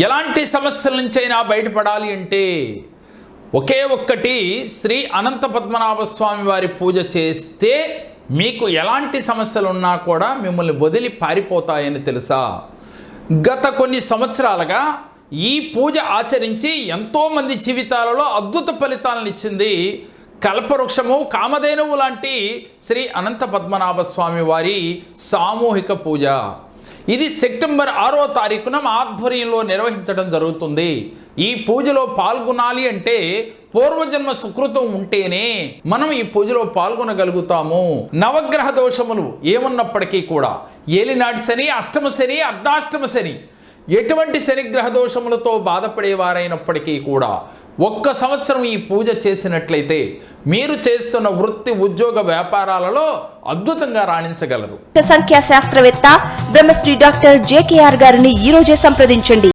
ఎలాంటి సమస్యల నుంచైనా బయటపడాలి అంటే ఒకే ఒక్కటి శ్రీ అనంత పద్మనాభ స్వామి వారి పూజ చేస్తే మీకు ఎలాంటి సమస్యలు ఉన్నా కూడా మిమ్మల్ని వదిలి పారిపోతాయని తెలుసా? గత కొన్ని సంవత్సరాలుగా ఈ పూజ ఆచరించి ఎంతోమంది జీవితాలలో అద్భుత ఫలితాలను ఇచ్చింది కల్పవృక్షము కామధేనువు లాంటి శ్రీ అనంత పద్మనాభ స్వామి వారి సామూహిక పూజ. ఇది సెప్టెంబర్ 6వ తారీఖున మా ఆధ్వర్యంలో నిర్వహించడం జరుగుతుంది. ఈ పూజలో పాల్గొనాలి అంటే పూర్వజన్మ సుకృతం ఉంటేనే మనం ఈ పూజలో పాల్గొనగలుగుతాము. నవగ్రహ దోషములు ఏమున్నప్పటికీ కూడా, ఏలినాటి శని, అష్టమ శని, అర్ధాష్టమ శని, ఎటువంటి శనిగ్రహ దోషములతో బాధపడేవారైనప్పటికీ కూడా ఒక్క సంవత్సరం ఈ పూజ చేసినట్లయితే మీరు చేస్తున్న వృత్తి, ఉద్యోగ, వ్యాపారాలలో అద్భుతంగా రాణించగలరు. సంఖ్యా శాస్త్రవేత్త బ్రహ్మశ్రీ డాక్టర్ జేకేఆర్ గారిని ఈ రోజే సంప్రదించండి.